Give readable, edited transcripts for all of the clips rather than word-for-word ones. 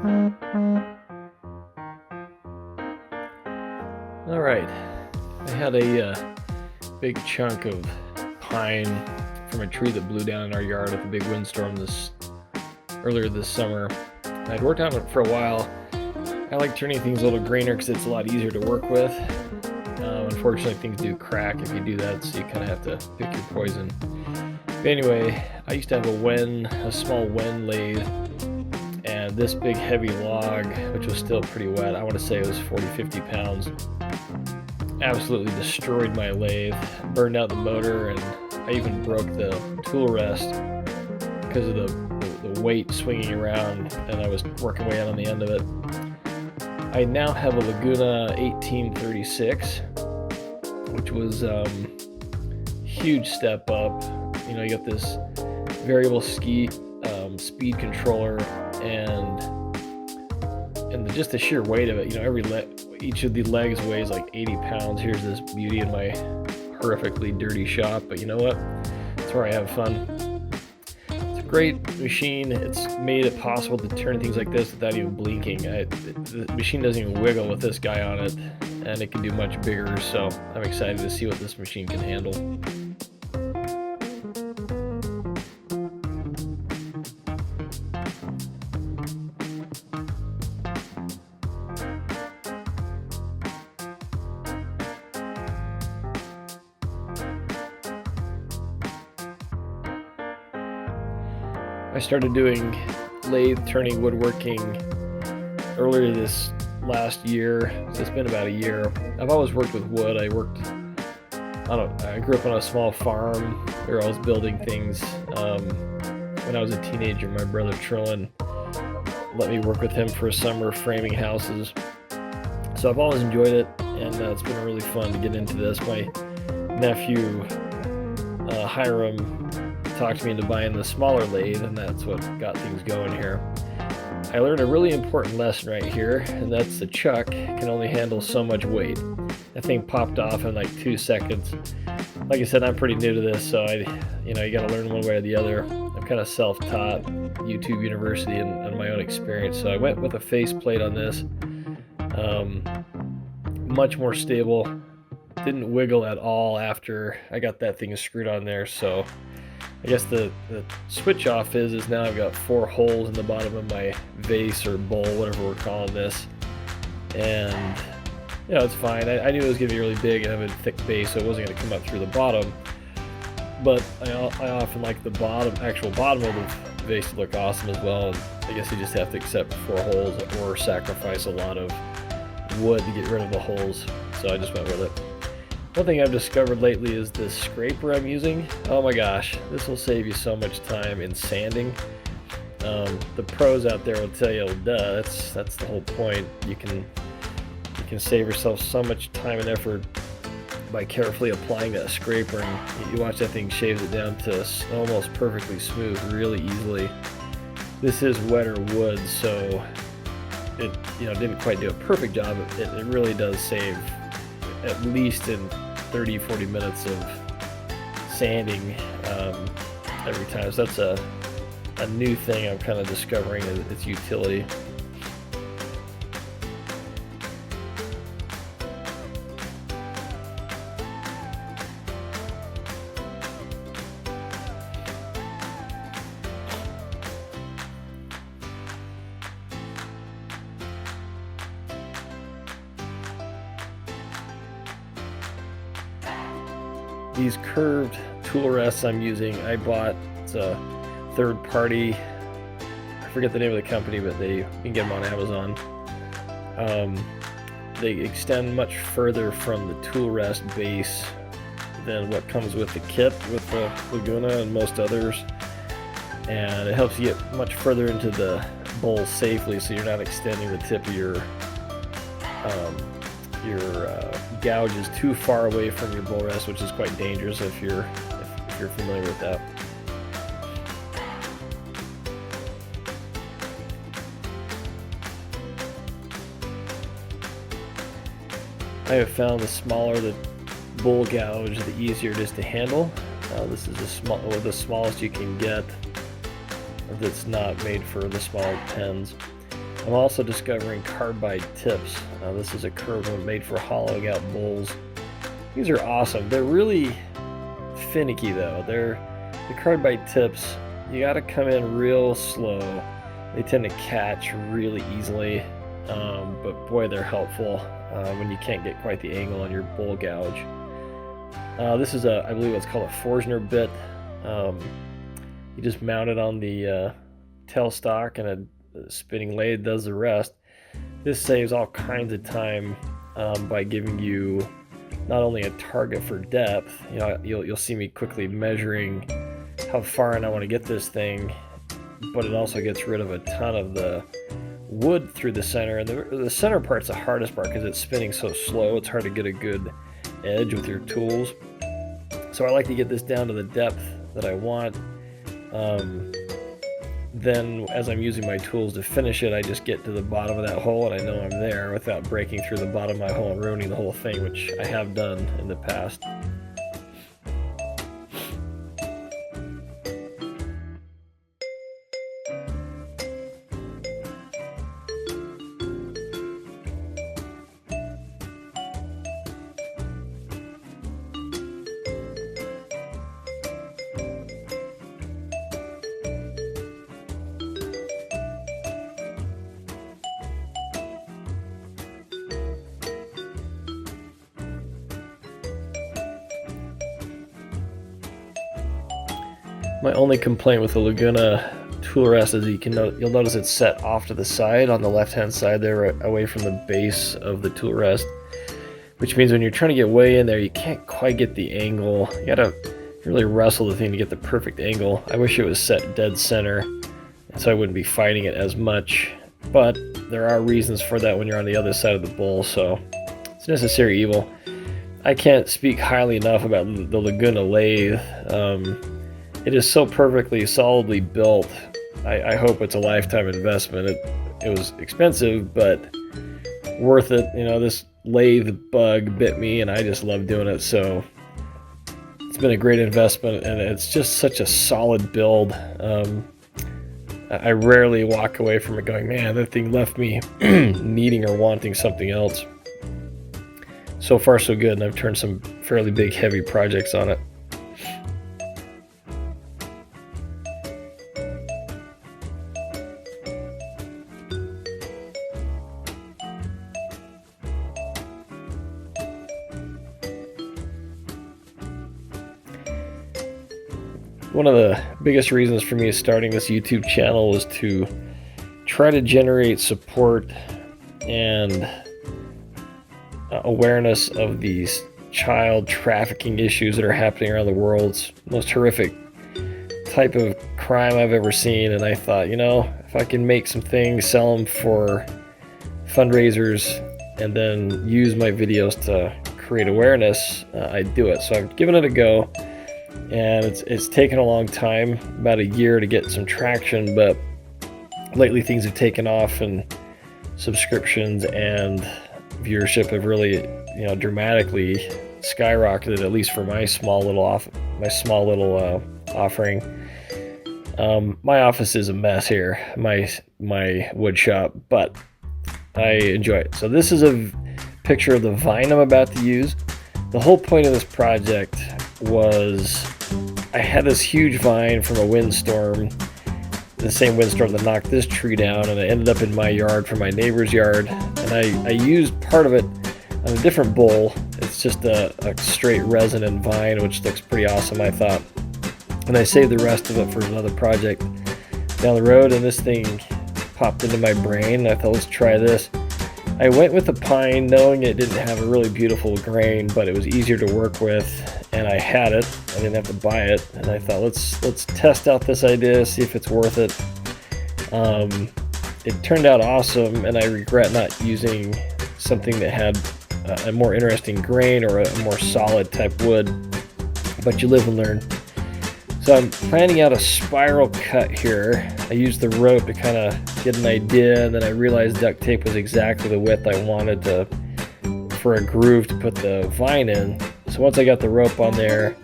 Alright, I had a big chunk of pine from a tree that blew down in our yard with a big windstorm earlier this summer. I'd worked on it for a while. I like turning things a little greener because it's a lot easier to work with. Unfortunately, things do crack if you do that, so you kind of have to pick your poison. But anyway, I used to have a small Wen lathe, and this big heavy log, which was still pretty wet, I want to say it was 40-50 pounds, absolutely destroyed my lathe, burned out the motor, and I even broke the tool rest because of the weight swinging around, and I was working way out on the end of it. I now have a Laguna 1836, which was a huge step up. You know, you got this variable speed controller, and just the sheer weight of it. You know, each of the legs weighs like 80 pounds. Here's this beauty in my horrifically dirty shop, but you know what? It's where I have fun. It's a great machine. It's made it possible to turn things like this without even blinking. The machine doesn't even wiggle with this guy on it, and it can do much bigger, so I'm excited to see what this machine can handle. I started doing lathe turning woodworking earlier this last year, so it's been about a year. I've always worked with wood. I grew up on a small farm where I was building things. When I was a teenager, my brother Trillin let me work with him for a summer framing houses. So I've always enjoyed it, and it's been really fun to get into this. My nephew Hiram talked me into buying the smaller lathe, and that's what got things going here. I learned a really important lesson right here, and that's the chuck can only handle so much weight. That thing popped off in like 2 seconds. Like I said, I'm pretty new to this, so you gotta learn one way or the other. I'm kind of self-taught, YouTube University, and my own experience. So I went with a faceplate on this. Much more stable. Didn't wiggle at all after I got that thing screwed on there. So I guess the switch off is now I've got 4 holes in the bottom of my vase or bowl, whatever we're calling this, and you know, it's fine. I knew it was going to be really big and have a thick base, so it wasn't going to come up through the bottom. But I often like the actual bottom of the vase to look awesome as well. And I guess you just have to accept 4 holes or sacrifice a lot of wood to get rid of the holes. So I just went with it. One thing I've discovered lately is this scraper I'm using. Oh my gosh, this will save you so much time in sanding. The pros out there will tell you, oh, duh, that's the whole point. You can save yourself so much time and effort by carefully applying that scraper, and you watch that thing shaves it down to almost perfectly smooth really easily. This is wetter wood, so it didn't quite do a perfect job. It really does save at least in 30-40 minutes of sanding every time. So that's a new thing I'm kind of discovering its utility. These curved tool rests I'm using, I bought, it's a third party, I forget the name of the company, but you can get them on Amazon. They extend much further from the tool rest base than what comes with the kit with the Laguna and most others, and it helps you get much further into the bowl safely, so you're not extending the tip of your gouge is too far away from your bowl rest, which is quite dangerous if you're familiar with that. I have found the smaller the bowl gouge, the easier it is to handle. This is the smallest you can get that's not made for the small pens. I'm also discovering carbide tips. This is a curved one made for hollowing out bowls. These are awesome. They're really finicky though. The carbide tips, you gotta come in real slow. They tend to catch really easily, but boy, they're helpful when you can't get quite the angle on your bowl gouge. This is I believe it's called a Forstner bit. You just mount it on the tailstock, and a spinning lathe does the rest. This saves all kinds of time by giving you not only a target for depth. You know, you'll see me quickly measuring how far in I want to get this thing, but it also gets rid of a ton of the wood through the center. And the center part's the hardest part because it's spinning so slow. It's hard to get a good edge with your tools. So I like to get this down to the depth that I want. Then as I'm using my tools to finish it, I just get to the bottom of that hole and I know I'm there without breaking through the bottom of my hole and ruining the whole thing, which I have done in the past. My only complaint with the Laguna tool rest is you'll notice it's set off to the side on the left-hand side there, away from the base of the tool rest, which means when you're trying to get way in there, you can't quite get the angle. You gotta really wrestle the thing to get the perfect angle. I wish it was set dead center, so I wouldn't be fighting it as much, but there are reasons for that when you're on the other side of the bowl, so it's a necessary evil. I can't speak highly enough about the Laguna lathe. It is so perfectly, solidly built. I hope it's a lifetime investment. It was expensive, but worth it. You know, this lathe bug bit me, and I just love doing it. So it's been a great investment, and it's just such a solid build. I rarely walk away from it going, man, that thing left me needing or wanting something else. So far, so good, and I've turned some fairly big, heavy projects on it. One of the biggest reasons for me starting this YouTube channel was to try to generate support and awareness of these child trafficking issues that are happening around the world. It's the most horrific type of crime I've ever seen, and I thought, you know, if I can make some things, sell them for fundraisers, and then use my videos to create awareness, I'd do it. So I've given it a go. And it's taken a long time, about a year, to get some traction, but lately things have taken off, and subscriptions and viewership have really, you know, dramatically skyrocketed, at least for my small little offering. My office is a mess here, my wood shop, but I enjoy it. So this is a picture of the vine I'm about to use. The whole point of this project was I had this huge vine from a windstorm, the same windstorm that knocked this tree down, and it ended up in my yard from my neighbor's yard, and I used part of it on a different bowl. It's just a straight resin and vine, which looks pretty awesome, I thought, and I saved the rest of it for another project down the road, and this thing popped into my brain. I thought, let's try this. I went with the pine, knowing it didn't have a really beautiful grain, but it was easier to work with, and I had it. I didn't have to buy it, and I thought, let's test out this idea, see if it's worth it. It turned out awesome, and I regret not using something that had a more interesting grain or a more solid type wood, but you live and learn. So I'm planning out a spiral cut here. I used the rope to kind of get an idea, and then I realized duct tape was exactly the width I wanted for a groove to put the vine in. So once I got the rope on there,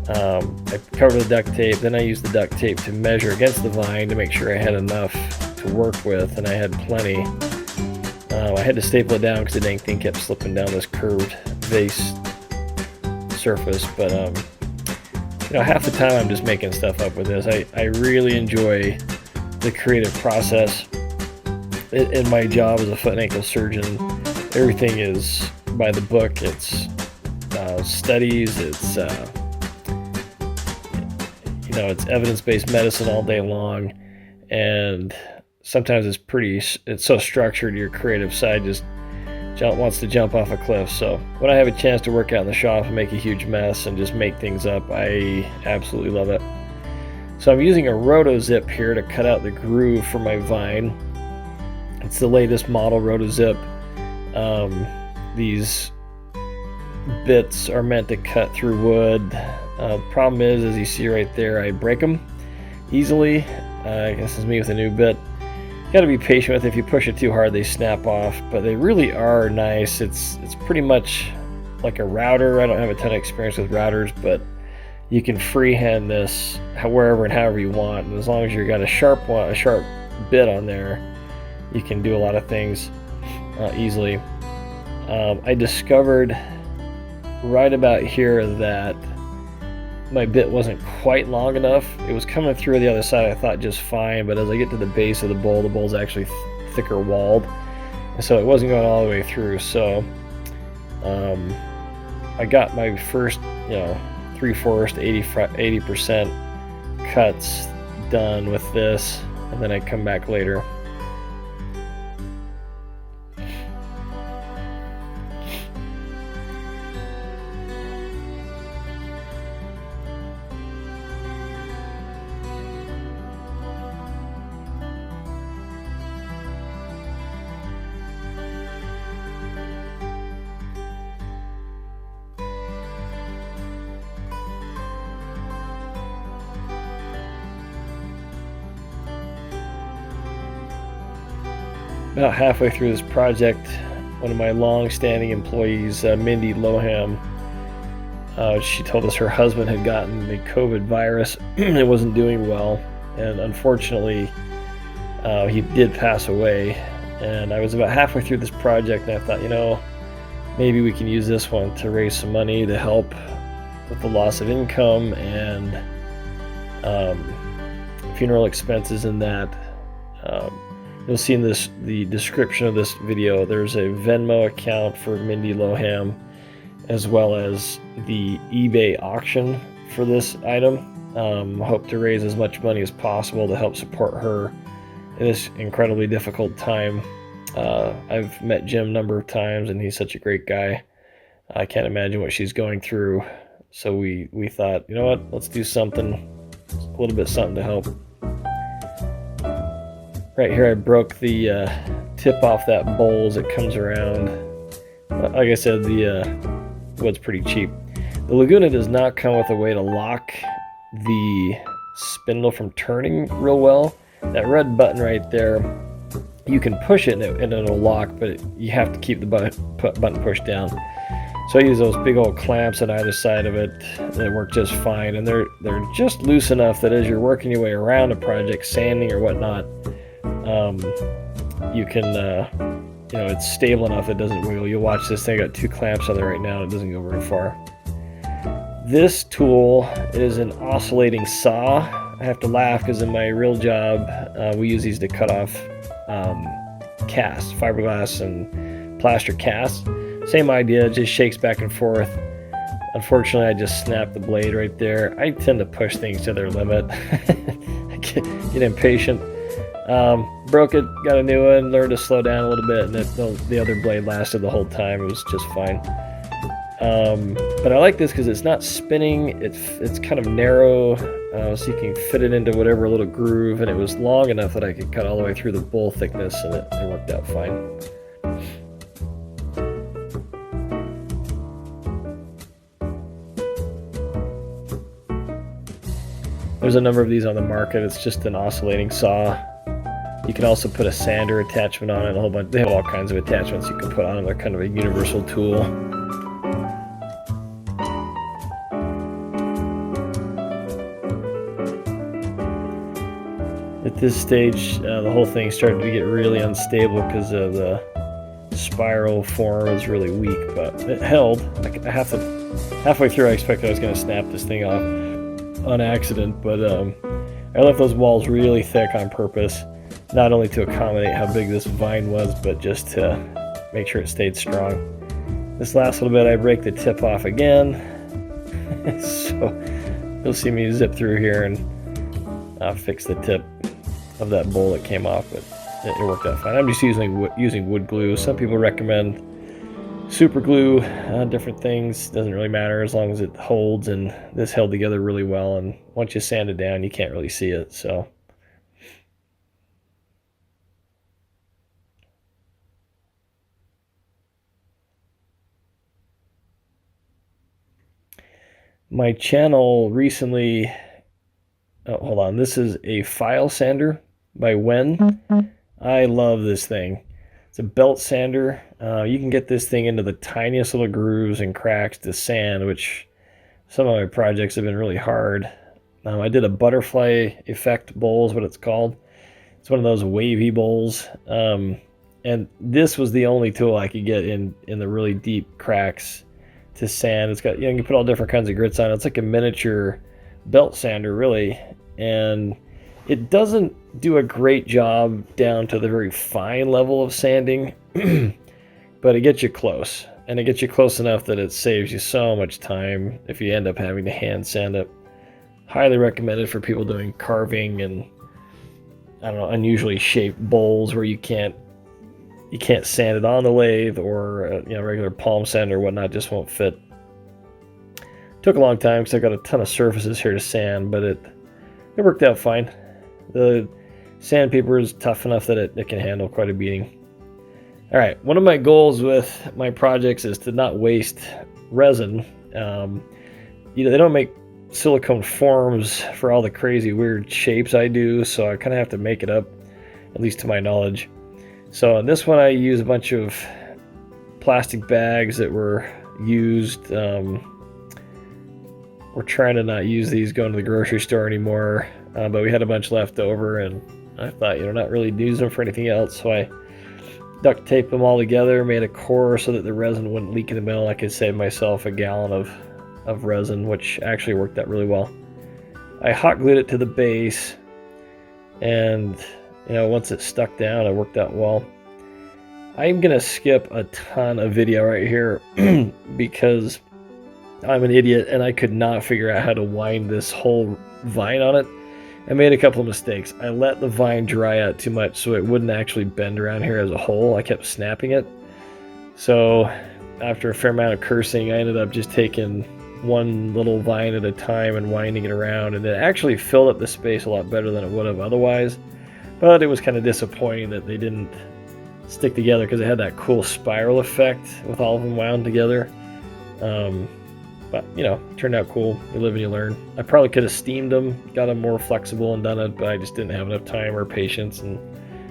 I covered the duct tape, then I used the duct tape to measure against the vine to make sure I had enough to work with, and I had plenty. I had to staple it down because the dang thing kept slipping down this curved vase surface, but you know, half the time I'm just making stuff up with this. I really enjoy the creative process. In my job as a foot and ankle surgeon, everything is by the book. It's studies, it's you know, it's evidence-based medicine all day long, and sometimes it's so structured your creative side just wants to jump off a cliff. So when I have a chance to work out in the shop and make a huge mess and just make things up, I absolutely love it. So I'm using a roto-zip here to cut out the groove for my vine. It's the latest model roto-zip. These bits are meant to cut through wood. The problem is, as you see right there, I break them easily. I guess it's me with a new bit. Got to be patient with it. If you push it too hard, they snap off, but they really are nice. It's pretty much like a router. I don't have a ton of experience with routers, but you can freehand this wherever and however you want, and as long as you've got a sharp bit on there, you can do a lot of things easily. I discovered right about here that my bit wasn't quite long enough. It was coming through the other side, I thought just fine, but as I get to the base of the bowl's actually thicker walled, and so it wasn't going all the way through. So I got my first, you know, 3/4 to 80% cuts done with this, and then I come back later. About halfway through this project, one of my long-standing employees, Mindy Lowham, she told us her husband had gotten the COVID virus and wasn't doing well, and unfortunately he did pass away. And I was about halfway through this project, and I thought, you know, maybe we can use this one to raise some money to help with the loss of income and funeral expenses and that. You'll see in the description of this video, there's a Venmo account for Mindy Lowham, as well as the eBay auction for this item. Hope to raise as much money as possible to help support her in this incredibly difficult time. I've met Jim a number of times, and he's such a great guy. I can't imagine what she's going through. So we thought, you know what, let's do something, a little bit something to help. Right here I broke the tip off that bowl as it comes around. Like I said, the wood's pretty cheap. The Laguna does not come with a way to lock the spindle from turning real well. That red button right there, you can push it and it'll lock, but you have to keep the button pushed down. So I use those big old clamps on either side of it. They work just fine, and they're just loose enough that as you're working your way around a project, sanding or whatnot, you can, you know, it's stable enough it doesn't wiggle. You'll watch this thing, I got 2 clamps on there right now, and it doesn't go very far. This tool is an oscillating saw. I have to laugh because in my real job, we use these to cut off casts, fiberglass and plaster casts. Same idea, it just shakes back and forth. Unfortunately, I just snapped the blade right there. I tend to push things to their limit. I get impatient. Broke it, got a new one, learned to slow down a little bit, and the other blade lasted the whole time. It was just fine. But I like this because it's not spinning, it's kind of narrow, so you can fit it into whatever little groove, and it was long enough that I could cut all the way through the bowl thickness, and it worked out fine. There's a number of these on the market. It's just an oscillating saw. You can also put a sander attachment on it, a whole bunch. They have all kinds of attachments you can put on them. They're kind of a universal tool. At this stage, the whole thing started to get really unstable because of the spiral form was really weak, but it held. Halfway through, I expected I was going to snap this thing off on accident, but I left those walls really thick on purpose, not only to accommodate how big this vine was, but just to make sure it stayed strong. This last little bit, I break the tip off again, so you'll see me zip through here and fix the tip of that bowl that came off, but it worked out fine. I'm just using wood glue. Some people recommend super glue, different things. Doesn't really matter as long as it holds, and this held together really well, and once you sand it down, you can't really see it. So my channel recently, oh, hold on, this is a file sander by Wen. I love this thing. It's a belt sander. You can get this thing into the tiniest little grooves and cracks to sand, which some of my projects have been really hard. I did a butterfly effect bowl is what it's called. It's one of those wavy bowls. And this was the only tool I could get in the really deep cracks to sand. It's got, you can put all different kinds of grits on it. It's like a miniature belt sander, really. And it doesn't do a great job down to the very fine level of sanding, but it gets you close. And it gets you close enough that it saves you so much time if you end up having to hand sand it. Highly recommended for people doing carving and, I don't know, unusually shaped bowls where you can't sand it on the lathe, or regular palm sander or whatnot just won't fit. Took a long time because I got a ton of surfaces here to sand, but it worked out fine. The sandpaper is tough enough that it can handle quite a beating. All right, one of my goals with my projects is to not waste resin. They don't make silicone forms for all the crazy weird shapes I do, so I kind of have to make it up, at least to my knowledge. So in this one, I use a bunch of plastic bags that were used. We're trying to not use these going to the grocery store anymore, but we had a bunch left over, and I thought, not really use them for anything else, so I duct taped them all together, made a core so that the resin wouldn't leak in the middle. I could save myself a gallon of resin, which actually worked out really well. I hot glued it to the base, and once it stuck down, it worked out well. I'm gonna skip a ton of video right here because I'm an idiot and I could not figure out how to wind this whole vine on it. I made a couple of mistakes. I let the vine dry out too much so it wouldn't actually bend around here as a whole. I kept snapping it. So after a fair amount of cursing, I ended up just taking one little vine at a time and winding it around, and it actually filled up the space a lot better than it would have otherwise. But it was kind of disappointing that they didn't stick together because it had that cool spiral effect with all of them wound together. But, turned out cool. You live and you learn. I probably could have steamed them, got them more flexible and done it, but I just didn't have enough time or patience and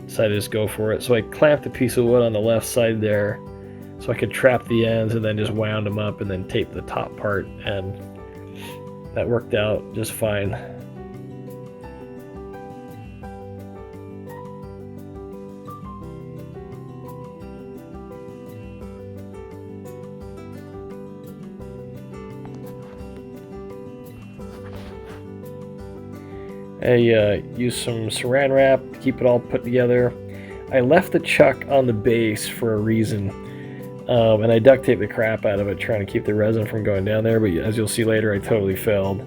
decided to just go for it. So I clamped a piece of wood on the left side there so I could trap the ends and then just wound them up and then tape the top part, and that worked out just fine. I used some saran wrap to keep it all put together. I left the chuck on the base for a reason, and I duct taped the crap out of it trying to keep the resin from going down there, but as you'll see later, I totally failed.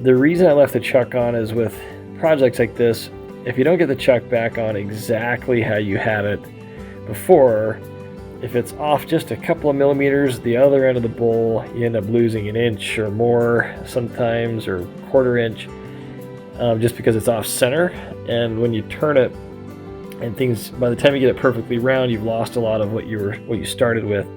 The reason I left the chuck on is with projects like this, if you don't get the chuck back on exactly how you had it before, if it's off just a couple of millimeters the other end of the bowl, you end up losing an inch or more sometimes, or quarter inch. Just because it's off center, and when you turn it and things, by the time you get it perfectly round, you've lost a lot of what you started with.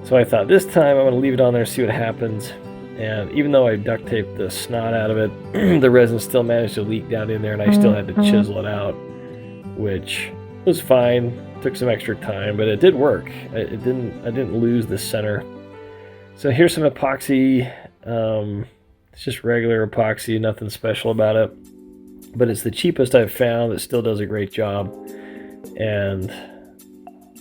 So I thought this time I'm going to leave it on there, see what happens. And even though I duct taped the snot out of it, the resin still managed to leak down in there, and I still had to chisel it out, which was fine. Took some extra time, but it did work. I didn't lose the center. So here's some epoxy. It's just regular epoxy, nothing special about it. but it's the cheapest I've found. It still does a great job, and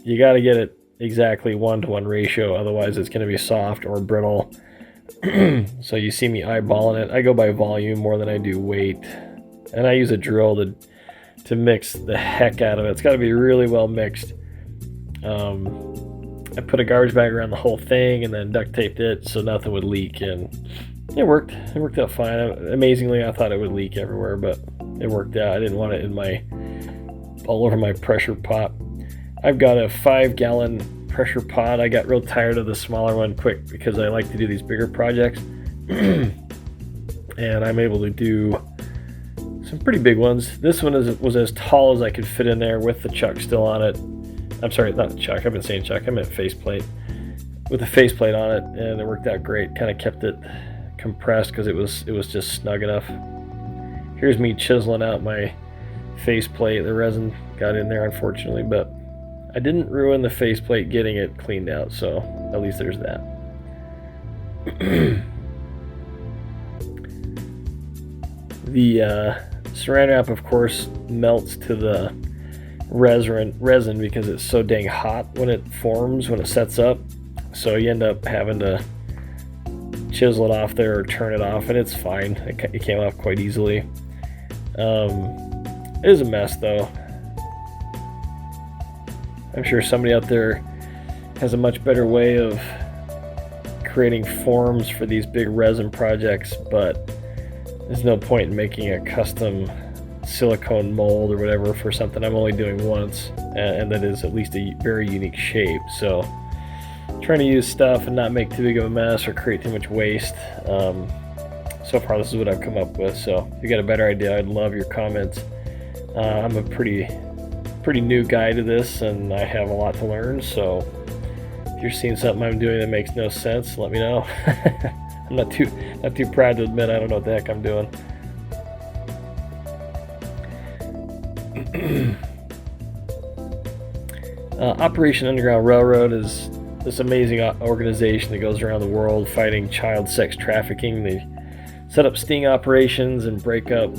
you got to get it exactly 1-to-1 ratio, otherwise it's going to be soft or brittle. So you see me eyeballing it. I go by volume more than I do weight, and I use a drill to mix the heck out of it. It's got to be really well mixed. I put a garbage bag around the whole thing and then duct taped it so nothing would leak, and it worked. It worked out fine. Amazingly, I thought it would leak everywhere, but it worked out. I didn't want it in all over my pressure pot. I've got a 5-gallon pressure pot. I got real tired of the smaller one quick because I like to do these bigger projects. And I'm able to do some pretty big ones. This one was as tall as I could fit in there with the chuck still on it. I'm sorry, not the chuck. I've been saying chuck. I meant faceplate. With the faceplate on it, and it worked out great. Kind of kept it compressed because it was just snug enough. Here's me chiseling out my faceplate. The resin got in there, unfortunately, but I didn't ruin the faceplate getting it cleaned out, so at least there's that. The saran wrap, of course, melts to the resin because it's so dang hot when it forms, when it sets up. So you end up having to chisel it off there or turn it off, and it's fine. It came off quite easily. It is a mess, though. I'm sure somebody out there has a much better way of creating forms for these big resin projects, but there's no point in making a custom silicone mold or whatever for something I'm only doing once, and that is at least a very unique shape. So trying to use stuff and not make too big of a mess or create too much waste. So far this is what I've come up with, so if you got a better idea, I'd love your comments. I'm a pretty new guy to this, and I have a lot to learn, so if you're seeing something I'm doing that makes no sense, let me know. I'm not too proud to admit I don't know what the heck I'm doing. Operation Underground Railroad is this amazing organization that goes around the world fighting child sex trafficking. They set up sting operations and break up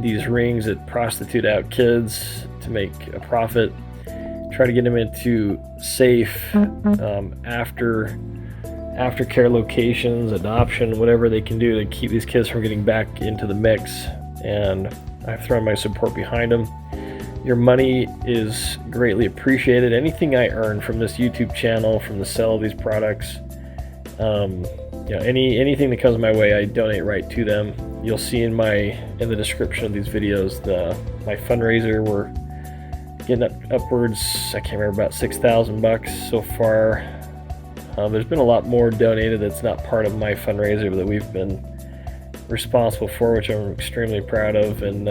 these rings that prostitute out kids to make a profit, try to get them into safe aftercare locations, adoption, whatever they can do to keep these kids from getting back into the mix. And I've thrown my support behind them. Your money is greatly appreciated. Anything I earn from this YouTube channel, from the sale of these products, anything that comes my way, I donate right to them. You'll see in the description of these videos my fundraiser. We're getting upwards, I can't remember, about $6,000 so far. There's been a lot more donated that's not part of my fundraiser that we've been responsible for, which I'm extremely proud of, and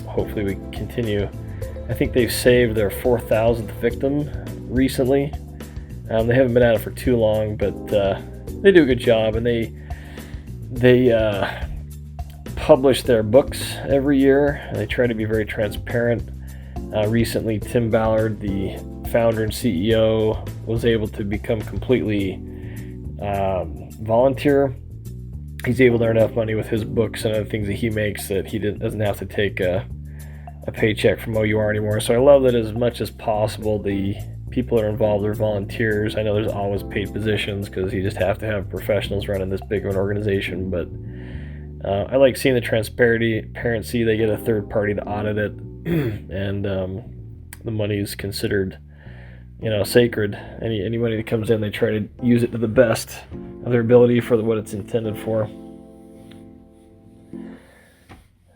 hopefully we continue. I think they've saved their 4,000th victim recently. They haven't been at it for too long, but they do a good job, and they publish their books every year. They try to be very transparent. Recently, Tim Ballard, the founder and CEO, was able to become completely volunteer. He's able to earn enough money with his books and other things that he makes that he doesn't have to take a paycheck from O.U.R. anymore. So I love that as much as possible the people that are involved are volunteers. I know there's always paid positions because you just have to have professionals running this big of an organization, but I like seeing the transparency. They get a third party to audit it, and the money is considered sacred. Any money that comes in, they try to use it to the best of their ability for what it's intended for.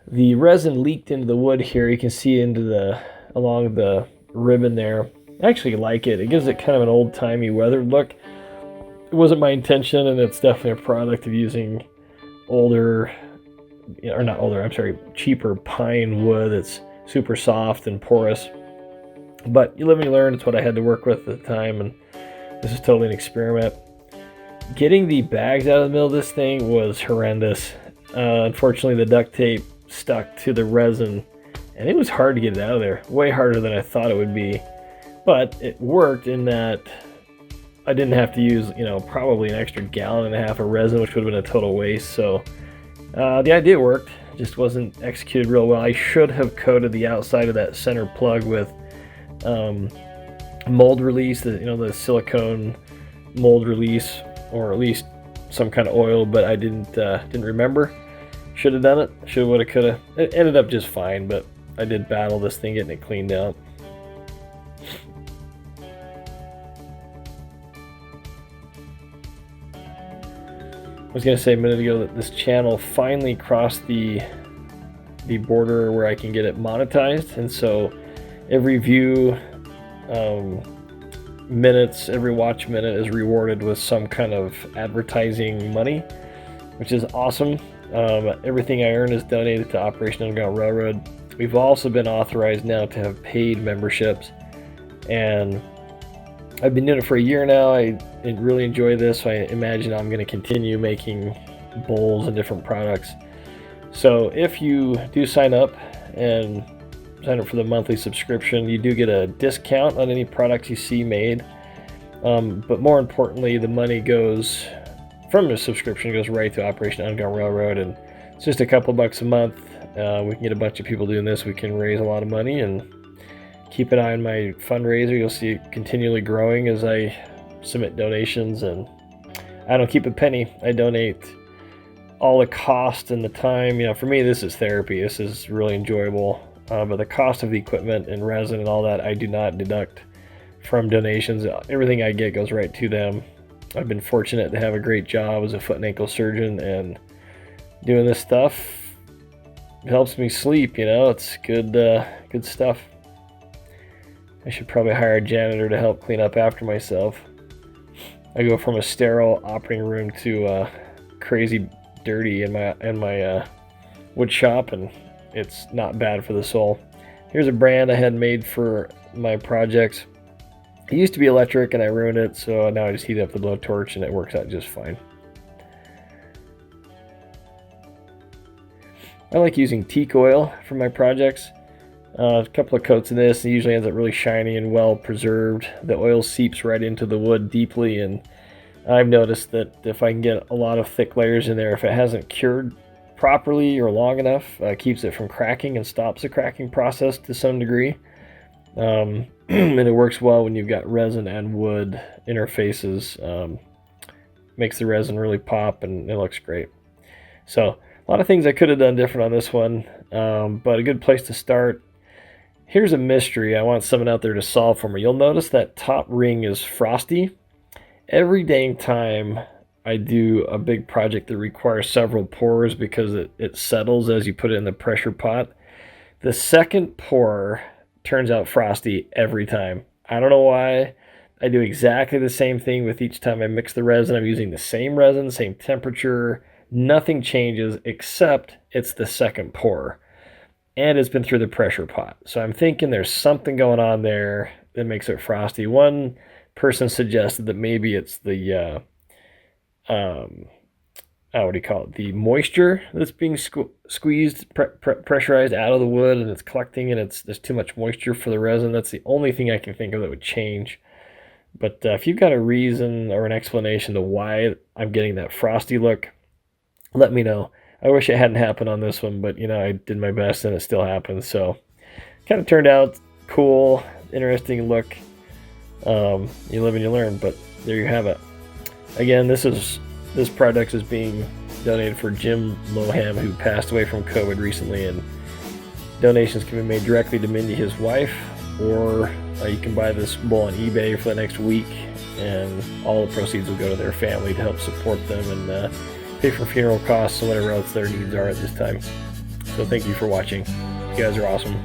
The resin leaked into the wood here. You can see along the ribbon there. I actually like it. It gives it kind of an old-timey weathered look. It wasn't my intention, and it's definitely a product of using cheaper pine wood that's super soft and porous. But you live and you learn. It's what I had to work with at the time, and this is totally an experiment. Getting the bags out of the middle of this thing was horrendous. Unfortunately, the duct tape stuck to the resin, and it was hard to get it out of there. Way harder than I thought it would be. But it worked in that I didn't have to use, probably an extra 1.5 gallons of resin, which would have been a total waste. So the idea worked. just wasn't executed real well. I should have coated the outside of that center plug with mold release, the silicone mold release, or at least some kind of oil, but I didn't remember. Should have done it. Should, would have, could have. It ended up just fine, but I did battle this thing getting it cleaned out. I was gonna say a minute ago that this channel finally crossed the border where I can get it monetized, and so every view, minutes, every watch minute is rewarded with some kind of advertising money, which is awesome. Everything I earn is donated to Operation Underground Railroad. We've also been authorized now to have paid memberships, and I've been doing it for a year now. I really enjoy this, so I imagine I'm going to continue making bowls and different products. So if you do sign up and sign up for the monthly subscription, you do get a discount on any products you see made. But more importantly, the money goes from the subscription goes right to Operation Underground Railroad, and it's just a couple bucks a month. We can get a bunch of people doing this. We can raise a lot of money, and keep an eye on my fundraiser. You'll see it continually growing as I submit donations, and I don't keep a penny. I donate all the cost and the time. For me, this is therapy. This is really enjoyable. But the cost of the equipment and resin and all that, I do not deduct from donations. Everything I get goes right to them. I've been fortunate to have a great job as a foot and ankle surgeon, and doing this stuff helps me sleep. It's good, good stuff. I should probably hire a janitor to help clean up after myself. I go from a sterile operating room to crazy dirty in my wood shop, and it's not bad for the soul. Here's a brand I had made for my projects. It used to be electric and I ruined it, so now I just heat it up with a blowtorch and it works out just fine. I like using teak oil for my projects. A couple of coats of this, it usually ends up really shiny and well preserved. The oil seeps right into the wood deeply, and I've noticed that if I can get a lot of thick layers in there, if it hasn't cured properly or long enough, keeps it from cracking and stops the cracking process to some degree. And it works well when you've got resin and wood interfaces. Makes the resin really pop, and it looks great. So a lot of things I could have done different on this one, but a good place to start. Here's a mystery I want someone out there to solve for me. You'll notice that top ring is frosty. Every dang time I do a big project that requires several pours because it settles as you put it in the pressure pot, the second pour turns out frosty every time. I don't know why. I do exactly the same thing with each time I mix the resin. I'm using the same resin, same temperature. Nothing changes except it's the second pour. And it's been through the pressure pot. So I'm thinking there's something going on there that makes it frosty. One person suggested that maybe it's the, what do you call it? The moisture that's being squeezed, pressurized out of the wood, and it's collecting, and there's too much moisture for the resin. That's the only thing I can think of that would change. But if you've got a reason or an explanation to why I'm getting that frosty look, let me know. I wish it hadn't happened on this one, but I did my best and it still happened. So kind of turned out cool, interesting look. You live and you learn, but there you have it. Again, this product is being donated for Jim Lowham, who passed away from COVID recently, and donations can be made directly to Mindy, his wife, or you can buy this bowl on eBay for the next week, and all the proceeds will go to their family to help support them and pay for funeral costs and whatever else their needs are at this time. So thank you for watching. You guys are awesome.